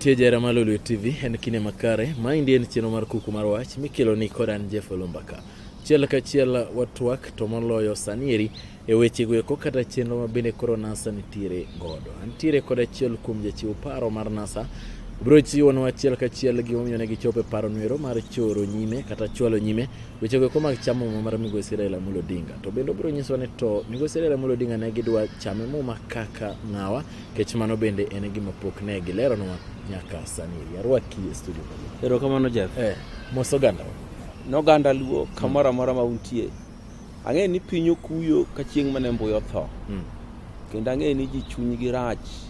Mantie jera mar Oloo TV en kine makare ma indien cheno mar Kuku mar Wach mikelo ni kodan Jeff Lombaka. Chiel ka chiel watwak to moloyo sanieri e weche gweko kata cheno ma bende koro NASA nitiere godo. Antiere koda chiel kuom jachiw paro mar NASA. Bro chiwo no achiel ka chiel gi omiyo ne gichope paro nwero mar choro nyime kata chwalo nyime weche gweko mag chamo mar migosi Raila Odinga. To bende bro nyiso ne to migosi Raila Odinga ne gidwa chame muma kaka ngawa kech mano bende en gima pok ne gilero no nyaka sani. Arwaki e studio. Ero kamano Jeff. Moso ganda. No ganda luo kamora mora ma untie. Ang'e ni pinyo kuyo ka chieng' mane mbuyo tho. Kendo ang'e ni ji chuny gi rach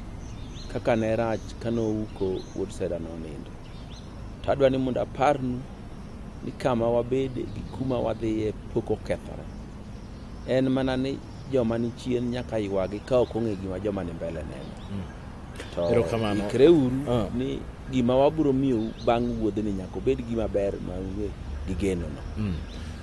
kaka ne rach kano uko wuod seda no nindo. Tadwa ni mondo aparnu ni kama wabede gi kuma wadhiye pok okethore. En mana ni joma ni chien nyaka ywagi ka ok ong'e gima joma ni mbele neno. Ero kamano. Ikreuru ni gima wabiro miyo bang' wuodhe ni nyaka bed gima ber ma uwe gi geno no.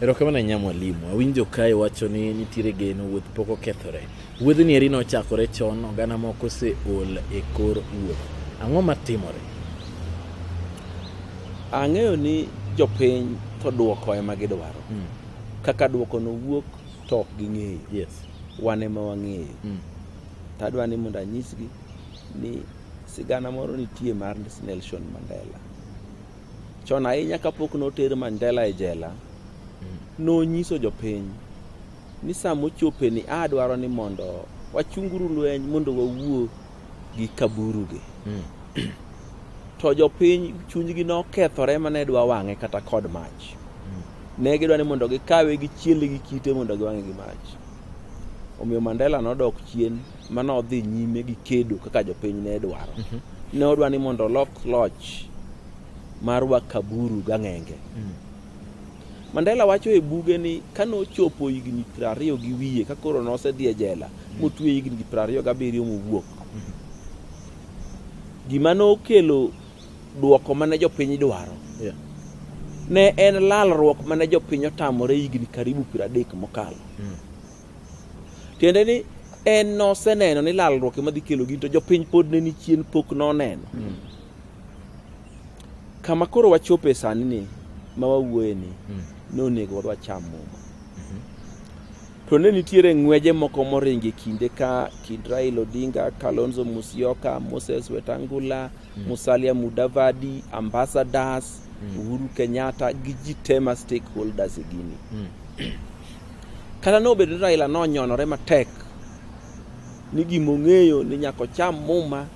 Ero kamano nyamo mwalimu. Awinjo kae wacho ni nitiere geno wuoth pok okethore. Wuodhe ni eri no chakore chon oganda moko se ol e kor wuoth. Ang'o matimore? Ang'eyo ni jopiny to duoko ema gidwaro. Kaka duoko no wuok to ok ging'eyo. Yes. Wane ma wang'eyo. Tadwa ni mondo anyisgi ni sigana moro nitie mar Nelson Mandela. Chon ahinya kapok noter Mandela e jela, no nyiso jopiny ni samo chope ni adwaro ni mondo wachunguru lweny mondo wawuo gi kaburuge. To jopiny chunygi no kethore mane dwa wang'e kata kod mach. Ne gidwa ni mondo gikawe gi chiele gi kite mondo giwang'e gi mach. Omiyo Mandela nodok chien mano odhi nyime gi kedo kaka jopiny ne dwaro. Ne odwa ni mondo lok loch mar wakaburu gang'enge. Mandela wacho e buge ni kano chopo higni 20 gi wiye ka koro nosedhi e jela motwe higni 27 mowuok. Gima no kelo duoko mane jopiny dwaro. Ne en lalruok mane jopiny otamore higni karibu 30 mokalo. Tiende ni en noseneno ni lalruok ema dhi kelo gin to jopiny pod ne ni chien pok noneno. Kama koro wachope sani ni ma wawuoye ni nonego wadwa chamo muma. To ne nitiere ng'weje moko moringi kinde ka Kid Raila Odinga, Kalonzo Musyoka, Moses Wetangula, Musalia Mudavadi, ambassadors, Uhuru Kenyatta gi ji tema stakeholders e gini. Kata no bedo Raila no nyonore matek ni gimong'eyo ni nyako cham muma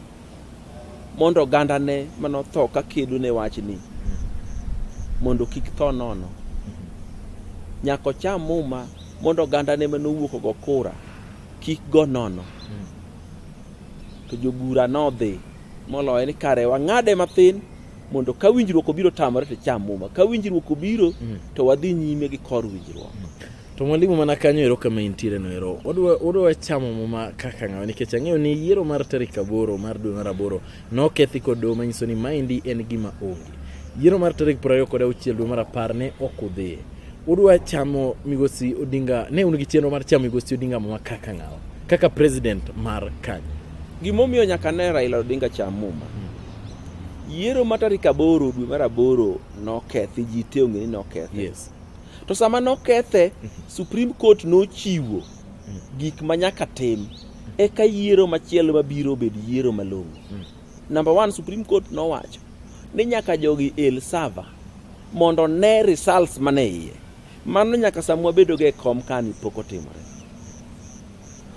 mondo ganda ne manotho ka kedo ne wach ni mondo kik tho nono. Nyako cham muma mondo ganda ne manowuok go kura kik go nono. To jobura nodhi moloyo ni kare wang'ade mathin mondo ka winjruok obiro tamore to cham muma. Ka winjruok obiro to wadhi nyime gi kor winjruok. To mwalimu mana kanyo ero kama intiere no ero. Odwa chamo muma kaka ngawa nikech ang'eyo ni yiero mar tarik 8 mar dwe mar 8 no kethi kod do manyiso ni maendi en gima onge. Yiero mar tarik 26 dwe mar 10 ne ok odhi. Odwa chamo migosi Odinga ne un gi chenro mar chamo migosi Odinga muma kaka ngawa kaka president mar kanyo. Gimomiyo nyaka ne Raila Odinga cham muma. Yiero mar tarik 8 dwe mar 8 no kethi ji te ong'e ni no kethi. Yes. To sama no kethe Supreme Court no chiwo gik manyaka tim eka yiero machielo mabiro bed yiero malong'o. Number 1, Supreme Court no wacho ni nyaka jogi el server mondo ne results mane iye. Mano nyaka samwa bedo ge kom kani pok otimore.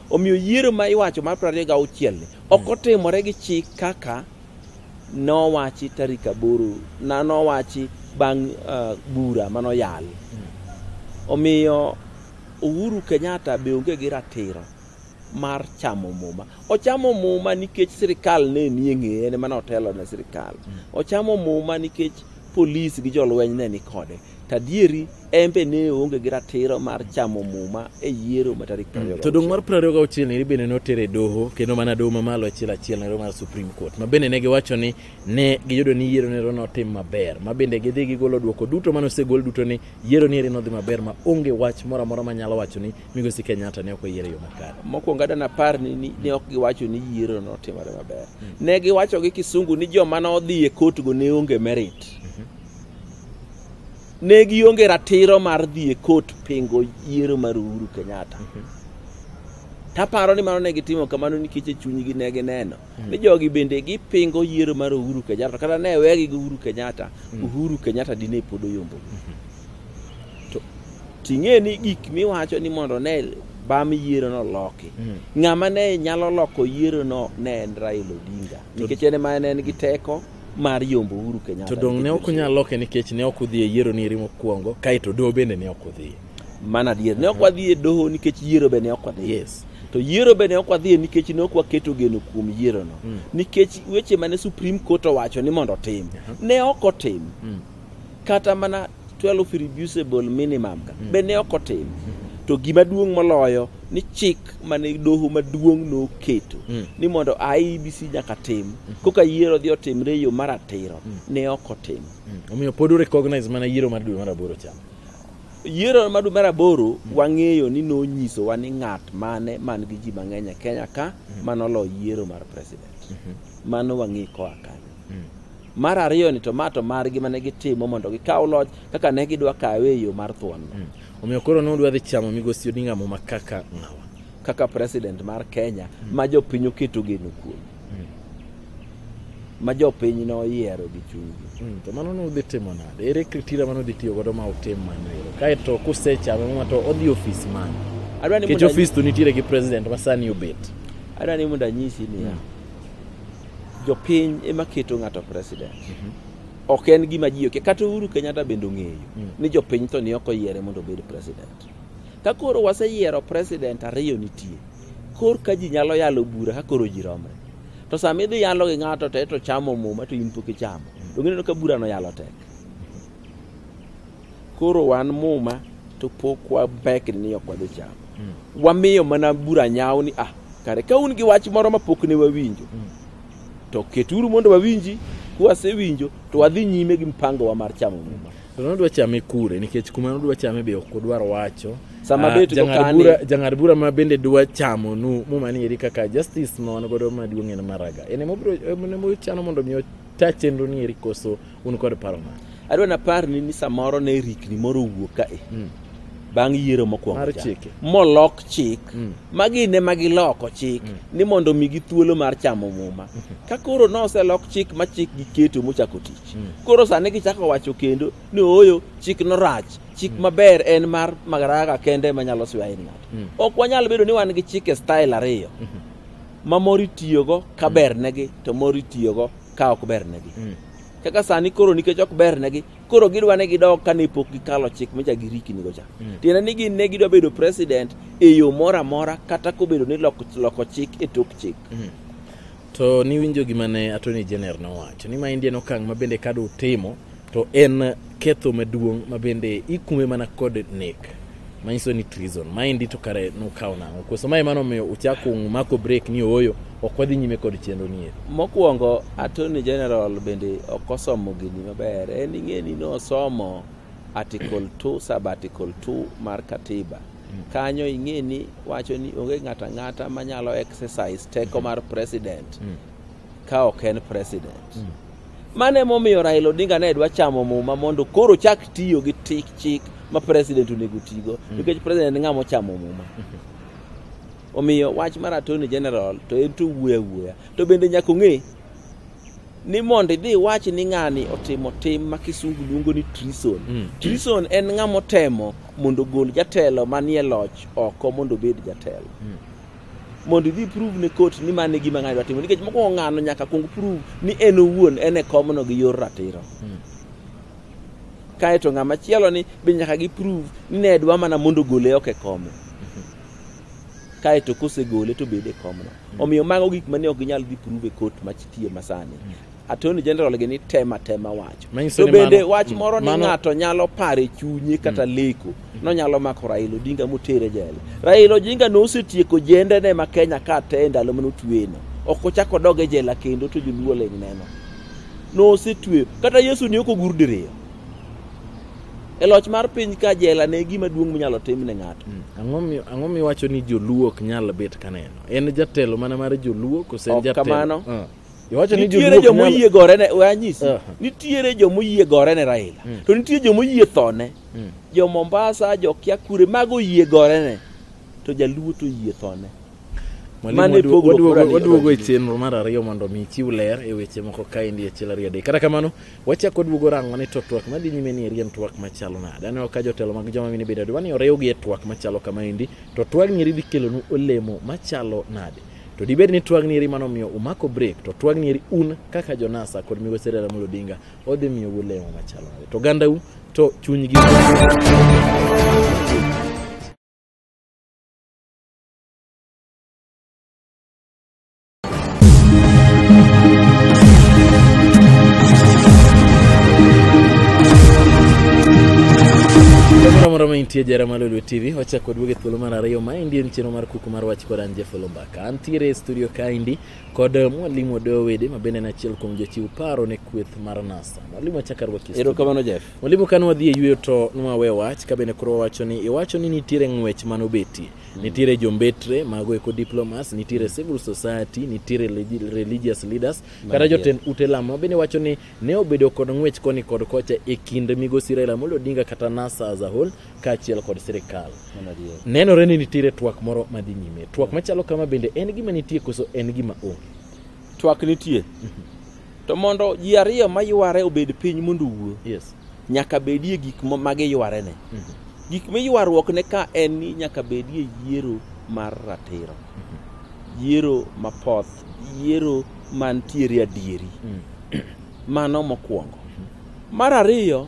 Omiyo yiero ma iwacho mar 26 ni ok otimore gi chik kaka no wachi tarik 8 na no wachi bang' bura mano yal. Omiyo Uhuru Kenyatta be onge gi ratiro mar chamo muma. Ochamo muma nikech sirikal ne nie ng'eye ene mano otelo ne sirikal. Ochamo muma nikech polis gi jolweny ne ni kode. tadieri embe ne onge gi ratiro mar chamo muma e yiero ma tarik 26. To dong mar 26 ni bende notere doho kendo mana doho mamalo achiel ne mar Supreme Court ma bende ne giwacho ni ne giyudo ni yiero ne notim maber ma bende gidhi gigolo duoko duto mano osegol duto ni yiero ni nodhi maber ma onge wach moro amora manyalo wacho ni Migosi Kenyatta ne ok oyiero yo makare. Mokwongo adana par ni ne ok giwacho ni yiero no timore maber. Ne giwacho gi kisungu ni joma ne odhi e court go ne onge merit. Ne gionge ratiro mar dhi e court pingo yiero mar Uhuru Kenyatta. Taparo ni mano ne gitimo kamano nikech e chunygi ne gineno ni jogi bende gipingo yiero mar Uhuru Kenyatta kata ne wegi gi Uhuru Kenyatta, Uhuru Kenyatta dine pod oyombo. To ting'e ni gik miwacho ni mondo ne bam yiero no loki. Ng'ama ne nyalo loko yiero no ne en Raila Odinga nikech en ma ne gi teko mar yombo Uhuru Kenyatta. To dong ne ok onyalo loke nikech ne ok odhi e yiero ni mokwongo kaito doho bende ne ok odhi. Mana dier ne ok wadhi e doho nikech yiero bende ne ok wadhi. Yes. To yiero bende ok wadhi nikech ne ok waketo geno kuom yiero no. Nikech weche mane Supreme Court owacho ni mondo tim ne ok otim. Kata mana 12 reducible minimum bende ne ok otim. To gima duong' moloyo ni chik mane doho maduong' no keto ni mondo IEBC nyaka tim koka yiero dhi otimre yo maratiro ne ok otim. Omiyo pod recognize mana yiero mar dwe mar 8 cham. Yiero mar dwe mar 8 wang'eyo ni no nyiso wa ni ng'at mane man gi ji mang'eny e Kenya ka manolo yiero mar president. Mano wang'e koa kanyo. Mar ariyo ni tomato margi mane gitimo mondo gikaw loch kaka ne gidwa kawe yo mar thuon. Omiyo koro nodwa dhi chamo Migosi Odinga Muma kaka ng'awa. Kaka president mar Kenya ma jopiny oketo geno kuom. Ma jopiny no yiero gi chunygi. To mano no dhi timo nade? Ere kritira mano dhi tiyo godo ma otim manyo. Kaito kusechame Muma to odhi office man. Adwani mondo office to nitiere gi president ma sani obet. Adwani mondo anyisi ni jopiny ema keto ng'ato president. Ok en gima ji kata Uhuru Kenyatta bende ong'eyo ni jopiny to ni ok oyiere mondo obed president. Ka koro waseyiero president ariyo nitie. Kor ka ji nyalo yalo bura ka koro ji romre. To sama idhi yalo gi ng'ato to chamo muma to in pok ichamo. Dong'e ka bura no yalo tek. Koro wan muma to pok wabek ni ok wadhi chamo. Wamiyo mana bura nyaw ni kare ka un gi wach moro mapok ne wawinjo. To keturu mondo wawinji wasewinjo to wadhi nyime gi mpango wa mar chamo muma. To nodwa chame kure nikech kuma nodwa chame be ok odwar wacho. Sama bet go kani jang'ad bura ma bende dwa chamo muma ni eri kaka justice no godo maduong' en Maraga. Ene mo chano mondo mi ta chenro ni eri koso un kod paro ma. Adwa na par ni samoro ne rikni moro wuok kae. Bang' yiero mokwongo molok chik magine magiloko chik ni mondo migi thuolo mar chamo muma. Ka koro noselok chik ma chik giketo mochako tich. Koro sani gichako wacho kendo ni oyo chik no rach. Chik maber en mar Maraga kende manyalo swa en ng'ato. Ok wanyal bedo ni wan gi chike style ariyo. Ma mori tiyogo ka ber negi to mori tiyogo ka ok ber negi. Kaka sani koro nikech ok ber negi koro gidwa ne gidok kane pok gikalo chik mecha girikni go cha. Tiende ni gin ne gidwa bedo president e yo mora mora kata ko bedo ni loko chik e tok chik. To ni winjo gima ne Attorney General nowacho ni ma Indian okang' ma bende kado timo to en ketho maduong' ma bende ikume mana kod nek. Manyiso ni treason. Ma indi to kare no kaw nang'o. Koso mae mano miyo uchako mako break ni oyo ok wadhi nyime kod chenro ni. Mokwongo Attorney General bende okosomo gini maber. En ing'eni no somo article 2 sub article 2 mar katiba. Kanyo ing'eni wacho ni onge ng'ata manyalo exercise teko mar president ka ok en president. Mane momiyo Raila Odinga ne dwa chamo muma mondo koro chak tiyo gi chik ma president onego tigo nikech president ng'amo chamo muma. Omiyo wach mar Attorney General to en to wuoya to bende nyaka ng'e ni mondo idhi wach ni ng'ani otimo tim ma kisungu luongo ni treason. Treason en ng'amo temo mondo gol jatelo manie loch oko mondo bed jatelo. Mondo idhi prove ne court ni mane gima ng'ani dwa timo nikech mokwongo ng'ano nyaka kuong prove ni en owuon en e komno gi yor ratiro. Kaeto ng'ama chielo ni be nyaka gi prove ni ne dwa mana mondo gole oko e kom. Kaeto kosegole to bede komno. Omiyo mago gik mane ok ginyal dhi prove e court ma chitie masani. Attorney General gi ni tema wach. To bende wach moro ni ng'ato nyalo pare chunye kata leko. No nyalo mako Raila Odinga motere jela. Raila Odinga no osetieko jende ne ma Kenya ka te ndalo mano tweno. Ok ochako doge jela kendo to joluo leng neno. No osetwe kata Yesu ni ok ogur diriyo. E loch mar piny ka jela ne gima duong' minyalo tim ne ng'ato. Ang'o miwacho ni joluo ok nyal bet kaneno? En jatelo mana mar joluo kose en jatelo? Kamano. Iwacho ni nitiere jomo yie gore ne wanyisi. Nitiere jomo yie gore ne Raila. To nitiere jomo yie thone. Jo Mombasa, jo Kiakure mago yie gore ne. To jaluo to yie thone. Waduogo e chenro mar ariyo mondo mi chiw ler e weche moko kaendi e achiel ariyo adek. Kata kamano, wachako duogo rango ne to twak madhi nyime ni rien twak machalo nade. Aneno ka jotelo mag joma mine bedo dwani orewgi e twak machalo kamaendi, to twak nyiri dhi kelonu olemo machalo nade. To dibed ni twak nyiri mano miyo umako break, to twak nyiri un kaka Jonasa kod migosi Raila Odinga odhi miyo olemo machalo nade. To gandau to chunygi Moro intie jara Oloo TV wachako duoge thuolo mar ariyo ma indien cheno mar Kuku mar Wach kod Jeff Lombaka. Antiere studio kaindi kod mwalimu Odoyo Owidi mabende na achiel kuom jochiw paro ne kweth mar NASA. Mwalimu achaka rwaki. Erokamano Jeff. Mwalimu kan wadhi e yweyo to nwawe wach ka bende koro iwacho ni nitiere ng'wech manobeti. Nitiere jombetre mago eko diplomas, nitiere civil society, nitiere religious leaders, kata jotend ute lamo bende wacho ni ne obedo kod ng'wech koni kod kocha e kind migosi Raila Odinga kata NASA as a whole kaachiel kod sirikal. Nenore ni nitiere twak moro madhi nyime. Twak machalo kama bende en gima nitie koso en gima onge? Twak nitie. To mondo ji ariyo mayware obed piny mondo wuo. Yes. Nyaka bedie gik mage yware ne. Gik miywaruok ne ka en ni nyaka bedie yiero mar ratiro. Yiero mapoth, yiero mantiere adieri. Mano mokwongo. Mar ariyo,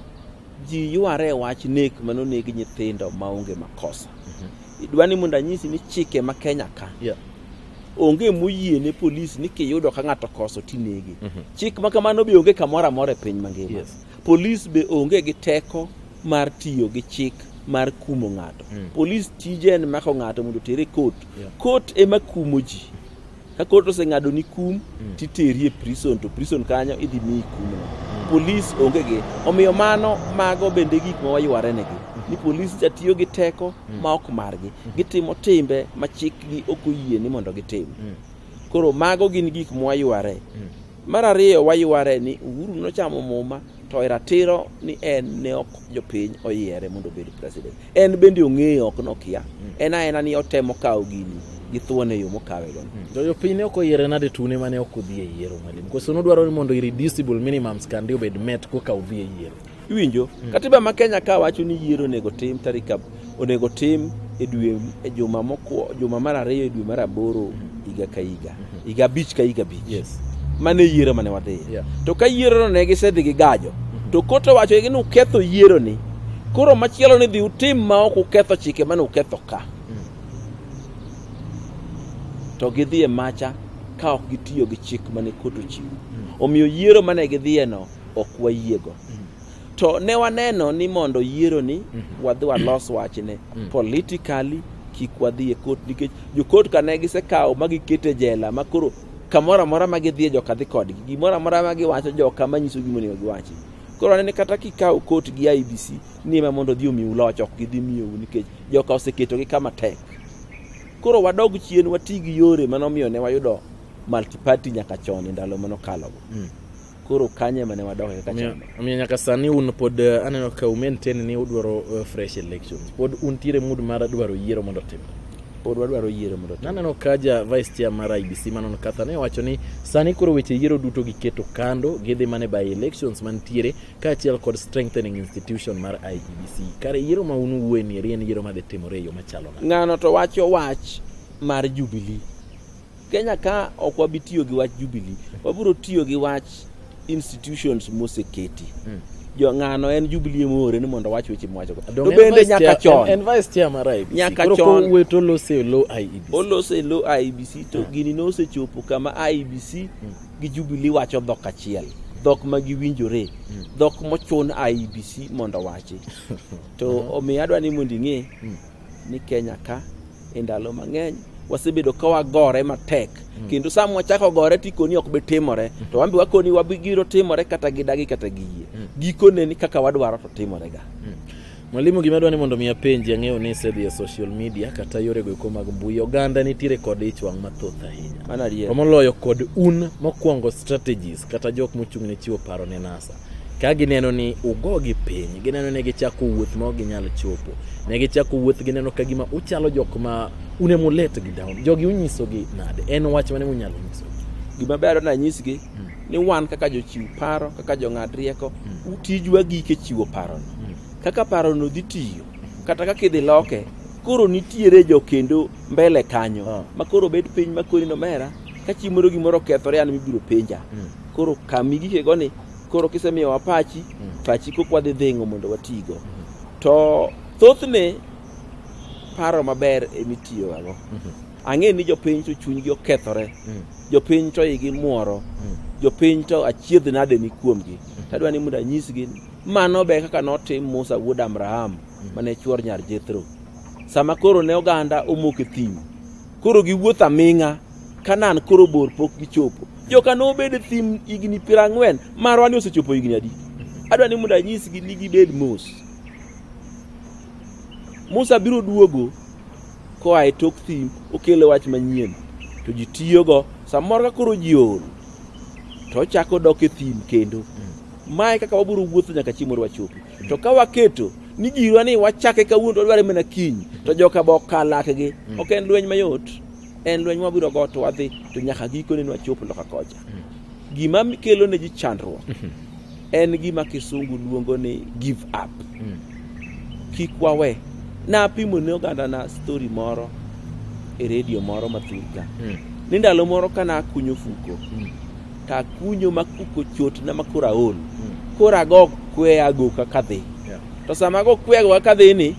ji yware wach nek manonegi nyithindo maonge makosa. Idwani mondo anyisi ni chike ma Kenya ka. Onge moyie ne polisi ni kiyudo ka ng'ato koso tinegi. Chik ma kamano be onge kamoro amora e piny mangima. Polis be onge gi teko mar tiyo gi chik mar kumo ng'ato. Polis tije en mako ng'ato mondo tere kot. Kot ema kumo ji. Ka kot oseng'ado ni kum titeri e prison, to prison kanyo idhi miyi kumno. Polis onge gi. Omiyo mano mago bende gik ma wayware negi. Ni polis tiyo gi teko ma ok margi. Gitimo timbe ma chikgi ok oyie ni mondo gitim. Koro mago gin gik ma wayware. Mar ariyo wayware ni Uhuru nochamo muma to ratiro ni en ne ok jopiny oyiere mondo obed president. En bende ong'eyo ok nokia. En ni otemo kawo gini gi thuone yo mokawe go. Jopiny ne ok oyiere nade tune mane ok odhi e yiero mwalimu. Koso nodwaro ni mondo irreducible minimums kandi obed met koka odhi e yiero. Iwinjo? Katiba ma Kenya ka wacho ni yiero onego tim onego tim e dwe e juma mar ariyo e dwe mar aboro higa ka higa. Higa abich ka higa abich. Yes. Mane yiero mane wadhi. To ka yiero ne gisedhi gi gajo. To koto wacho ni uketho yiero ni. Koro machielo ni dhi utim ma ok uketho chike mane uketho ka. To gidhi e macha ka ok gitiyo gi chik mane koto chiwo. Omiyo yiero mane gidhiye no ok wayiego. To ne waneno ni mondo yiero ni wadhi walos wachne politically kik wadhi e kot nikech jokot kane gisekawo magikete jela makoro kamora mora magidhie joka dhi kodgi gimora mora magiwacho joka manyiso gimonego giwachi. Koro ne kata kikawo kot gi IBC ni ma mondo dhi omiu loch ok gidhi miyo nikech joka oseketo gi kama tek. Koro wadog chien wati gi yore manomiyo ne wayudo multiparty nyaka chon ndalo manokalogo. Koro kanye mane wadoke kaka chama. Omiyo nyaka sani un pod aneno ka maintain ni udwaro fresh elections. Pod untiere mood mar dwaro yiero mondo tim. Pod wadwaro yiero mondo tim. Naneno ka ja vice chair mar IBC Manon Katha ne wacho ni sani koro weche yiero duto giketo kando gidhi mane by elections mantiere kaachiel kod strengthening institution mar IBC. Kare yiero ma unu wueni rien yiero ma dhi timore yo machalo na. Ng'ano to wacho wach mar Jubilee. Kenya ka ok wabitiyo gi wach Jubilee. Wabiro tiyo gi wach institutions moseketi. jo ng'ano en Jubilee more ni mondo wach weche mwacho to bende nyaka chon en vice chairman IEBC nyaka chon weto lose lo IEBC olose lo IEBC to gini no osechopo kama IEBC gi Jubilee wacho dhok achiel dhok ma giwinjore dhok mochun IEBC mondo wachi to omiyo adwa ni mondo ing'e ni Kenya ka e ndalo mang'eny wasebedo ka wagore matek kendo sama wachako gore tikoni ok bitimore to wambi wakoni wabigiro timore kata gidagi kata giye gikone ni kaka wadwaro to timore ga. Mwalimu gima dwani mondo mi apenji ang'eyo ni sedhi e social media kata yore go mag mbui oganda nitiere kod ich wang' mathoth ahinya mana riyo to moloyo kod mokwongo strategies kata jok mochung' ne chiwo paro ne NASA ka gineno ni ugogi piny gineno ne gichako wuoth ma ginyalo chopo ne gichako wuoth gineno ka gima uchalo jok ma unemulet gi down jogi unyiso gi nade en wach mane munyalo nyiso gima bero na nyisgi ni wan kaka jochiw paro kaka jong'ad rieko utijwa gike chiwo paro kaka paro no dhi tiyo kata kaka idhi loke koro nitiere jo kendo mbele kanyo makoro bet piny makori no mera ka chimoro gimoro kethore an mibiro penja koro kami gike goni koro kisemiyo wapachi pachi kokwa dhi dhingo mondo watigo to thothne paro maber emitiyo wago ang'e ni jopiny to chunygi okethore jopiny to igi muoro jopiny to achiedh nade ni kuomgi tadwa ni mondo anyisgi mano be kaka notim Musa wuod Abraham mane chuor nyar Jethro sama koro ne oganda omoke thim koro giwuotho aming'a Kanan koro bor pok gichopo joka no bed thim igni 40 marwa ni osechopo igni adi adwa ni mondo anyisgi ni gibed mos Musa biro duogo koa e tok thim okelo wach manyien to ji tiyogo samoro ka koro ji ol to chako dok e thim kendo mae kaka waburo wuotho nyaka chiemo wachopi to ka waketo ni jirwa ni wachake kawuono to dware mana kiny to joka bok kalakgi ok en lweny mayot en lweny mabiro go to wadhi to nyaka giko ni wachopo loka kocha gima kelo ne ji chandruok en gima kisungu luongo ni give up kik wawe na pimo ne oganda na story moro e radio moro mathurka ni ndalo moro kana kunyo fuko ta kunyo makuko chot na makora ol kora go kwe ago kaka dhi to sama go kwe go kaka dhi ni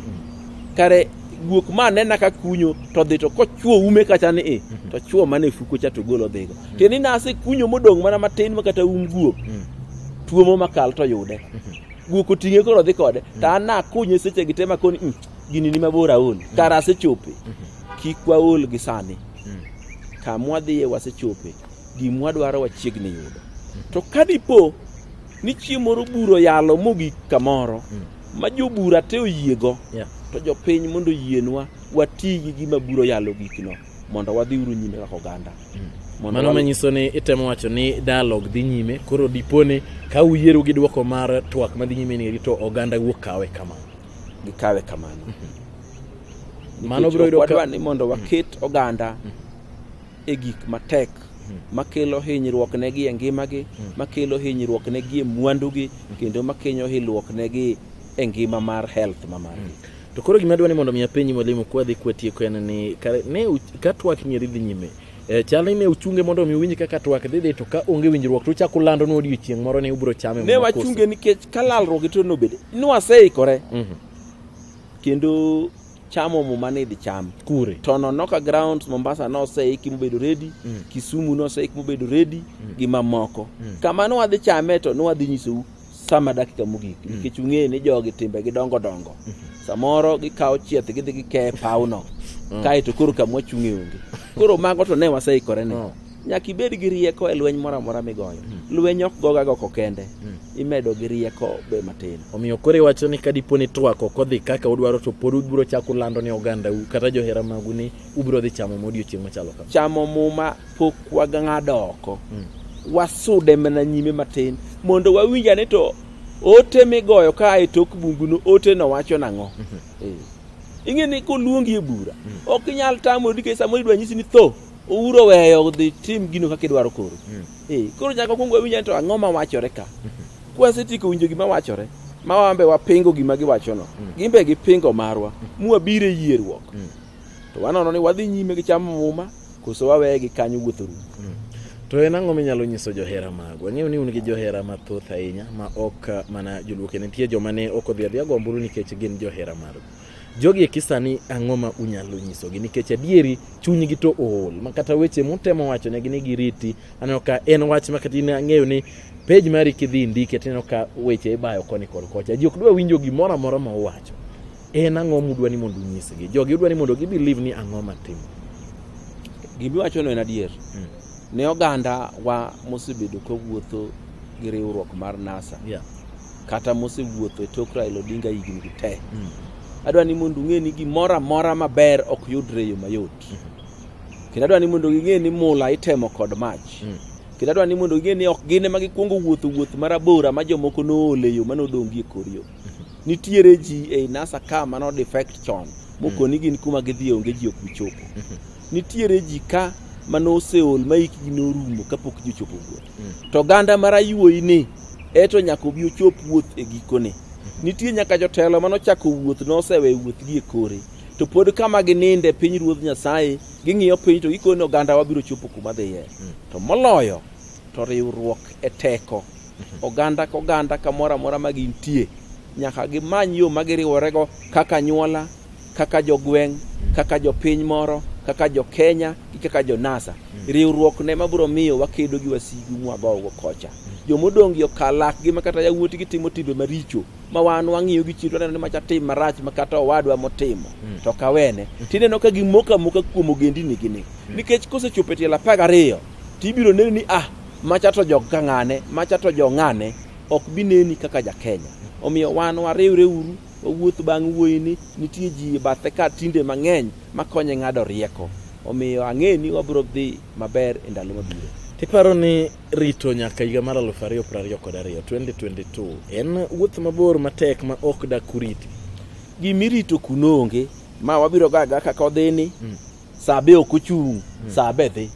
kare guok mane na ka kunyo to dhi to kochuo ume kacha ni to chuo mane fuko cha to golo dhigo tieni na ase kunyo modong mana matin makata guok tuo mo makal to yude guok otinge koro dhi kode ta na kunyo seche gitema koni gini ni mabora ol kara ase chope kikwa ol gi sani kamwa dhiye wase chope gimwa dwaro wachiegni yudo to kadipo ni chiemoro buro yalo mogi kamoro ma jobura te oyiego to jopiny mondo yienwa watigi gima buro yalo gikno mondo wadhi uru nyime kaka oganda mano manyiso ni itemo wacho ni dialogue dhi nyime koro dipone ka uyiero gi dwoko mar twak madhi nyime ni to oganda wuok kawe kamano gikawe kamano mano biro yudo ka ni mondo waket oganda e gik matek makelo hinyruok negi e ngimagi makelo hinyruok negi e mwandugi kendo makenyo hinyruok negi e ngima mar health mamargi to koro gima dwani mondo mi apenji mwalimu kwa dhi kwatieko en ni ne ka twak nyiri dhi nyime chali ne uchunge mondo mi winji kaka twak dhi to ka onge winjruok to chako lando no odiochieng' moro ne ubro chame ne wachunge nikech kalalruok to no bede ni waseikore kendo chamo mo mane di cham kure tono noka grounds Mombasa no seiki mobedo ready Kisumu no seiki mobedo ready gi mamoko kama no wadhi chame to no wadhi nyisou sama dakika mogik nikech ung'e ni jogi timbe gi dongo samoro gikawo chieth gidhi gike pauno kae to koro kamwa chung'e onge koro mago to ne waseikore ne nyaka ibed gi rieko e lweny moro amora migoyo lweny ok goga go kende imedo gi rieko be matin omiyo kore wacho ni kadiponi twako kodhi kaka udwaro to pod ubro chako lando ne oganda kata johera magu ni ubro dhi chamo modiochieng' machalo kama chamo muma pok wagang'ado oko wasude mana nyime matin mondo wawinja ni to ote migoyo ka e tok bungu no ote no wacho nang'o ing'e ni koluongi e bura ok inyal tamo dike samoro idwa nyisi ni tho ouro weyo dhi tim gino kaka idwaro koro koro nyaka kuongo winja to ang'o ma wachore ka kwasetiko winjo gima wachore ma wambe wapingo gima giwachono gimbe gipingo marwa mwabire yierruok to wanono ni wadhi nyime gi chamo muma koso waweye gi kanyo wuotho ru To en ang'o minyalo nyiso johera mago? Ang'eyo ni un gi johera mathoth ahinya ma ok mana joluoke, nitie joma ne ok odhi adhiya gomburu nikech gin johera mago. Jogi e kisani ang'o ma unyalo nyisogi nikech adieri chunygi to ool ma kata weche mutemo wacho ne gini giriti. Aneno ka en wach ma kata ang'eyo ni page mari kidhi ndike tineno ka weche ibayo koni kod kocha. Ji ok dwa winjo gimoro amora ma uwacho. En ang'o mudwa ni mondo unyisgi? Jogi udwa ni mondo gi believe ni ang'o matimo? Gibi wacho no en adier. Ne oganda wa mosebedo kowuotho gi riwruok mar NASA. Kata mosewuotho e tok Raila Odinga higni gi te. Adwa ni mondo ng'e ni gimoro amora maber ok yudre yo mayot. Kendo adwa ni mondo ng'e ni mula itemo kod mach. Kendo adwa ni mondo ng'e ni ok gine ma gikwongo wuoth marabora ma jomoko noole yo manodongi e kor yo. Nitiere ji e NASA ka mano defect chon moko ni gin kuma gidhi onge ji ok bichopo. Nitiere ji ka mano oseol ma ikgi norumo kapok ji chopo wuoth. To ganda marayuoyi ni eto nyaka obi ochop wuoth e gikone. Nitie nyaka jotelo manochako wuoth nosewe wuoth gi e kore. To pod kama gininde piny ruodh Nyasaye ging'iyo piny to gikono oganda wabiro chopo kuma dhiye. To moloyo to riwruok e teko. Oganda kamoro amora ma gintie nyaka gimany yo ma giriworego kaka nyuola, kaka jogweng', kaka jopiny moro, kaka jo Kenya, kaka jo NASA. Riwruok ne mabiro miyo wakedo gi wasigu mwagogo kocha. Jomodongi okalak gi makata yawuoti gitimo timbe maricho ma wan wang'iyo gi chiro ni macha tim marach makata owadwa motimo to kawene tineno ka gimoka kuom ogendini gini nikech kosechopo e tiela 12 tibiro neni ni macha to jog kang'ane macha to jong'ane ok bineni kaka ja Kenya. Omiyo wan wariwre uru wawuoth bang' wuoyini nitie ji bathe ka tinde mang'eny makonye ng'ado rieko. Omiyo ang'e ni wabiro dhi maber e ndalo mabiro. Tiparo ni rito nyaka higa mar 2022 2022 en wuoth mabor matek ma ok da kuriti. Gimirito kunonge ma wabiro gaga kaka odhini sa be ok ochung' sa be dhi.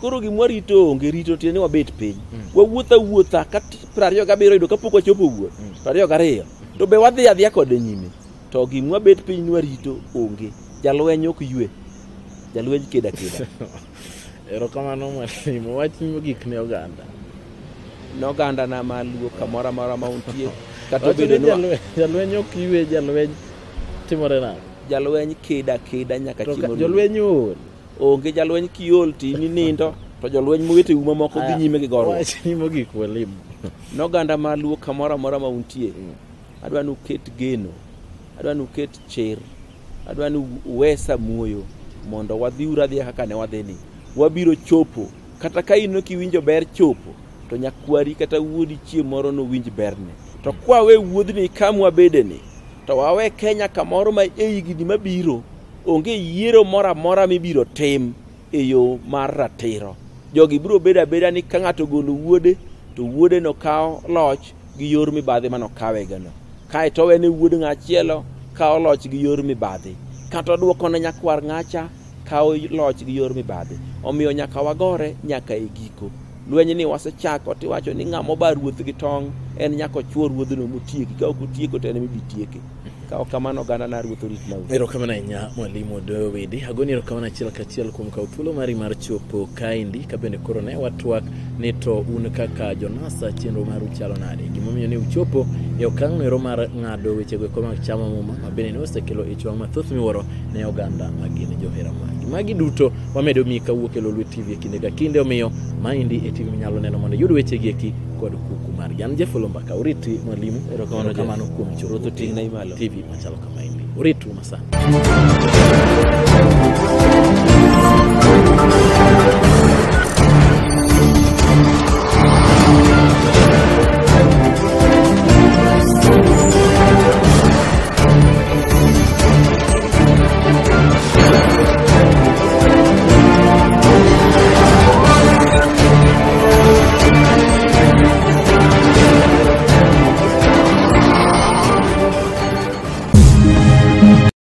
Koro gimwarito onge rito tieni wabet piny. Wawuotha ka 27 yudo kapok wachopo wuoth 22 to be wadhi adhiya kod nyime. To gimwabet piny nwarito onge. Jalweny ok ywe. Jalweny keda. Erokamano mwalimu, wachimo gik ne oganda. Noganda na maluo kamoro amora ma untie kata bedo no jalweny ok ywe, jalweny timore nang'o? Jalweny keda nyaka chimo. Jalweny ol. Onge jalweny kiol tini nindo to jalweny mwete uma moko dhi nyime gi goro. Wachimo gik walimu. Noganda maluo kamoro amora ma untie. Adwa nu ket geno. Adwa nu ket cher. Adwa nu wesa muoyo mondo wadhiura dhia kaka ne wadhini. Wabiro chopo kata ka ino kiwinjo ber chopo to nyakwari kata wuodi chiemo moro no winj berne. To kwa we wuodhni kamwa bedeni to wawe Kenya kamoro ma higni mabiro onge yiero mora mibiro tim e yo mar ratiro. Jogi biro beda ni ka ng'ato golo wuode to wuode no kawo loch gi yor mibadhi mano kawega no. Kae to wene wuod ng'achielo kawo loch gi yor mibadhi. Kata duoko na nyakwar ng'acha kawo loch gi yor mibadhi. Omiyo nyaka wagore nyaka e giko. Lweny ni wasechako tiwacho ni ng'amo bar ruoth gi tong' en nyaka chuo ruodhno motieki ka ok otieko to en mibitieke. Ka kamano ganda na ruoth rit mau. Erokamano nya mwalimu Odoyo Owidi. Agoni erokamano achiel kachiel kuom kawo thuolo mari mar chopo kaendi ka bende koro ne watwak ni to un kaka jonasa chenro maru chalo nade. Gimomiyo ne uchopo e okang' nero mar ng'ado wechego eko mag chama muma ma bende ne osekelo ich wang' mathoth miwuoro ne oganda magin johera magi. Magi duto wamedo mi kawuok e Oloo TV e kinde ka kinde, omiyo maendi e TV minyalo neno mondo yud wechegi eki kod kuku margi. An Jeff Lombaka uriti mwalimu. Erokamano kuom chopo TV machalo kama endi. Uritu masana.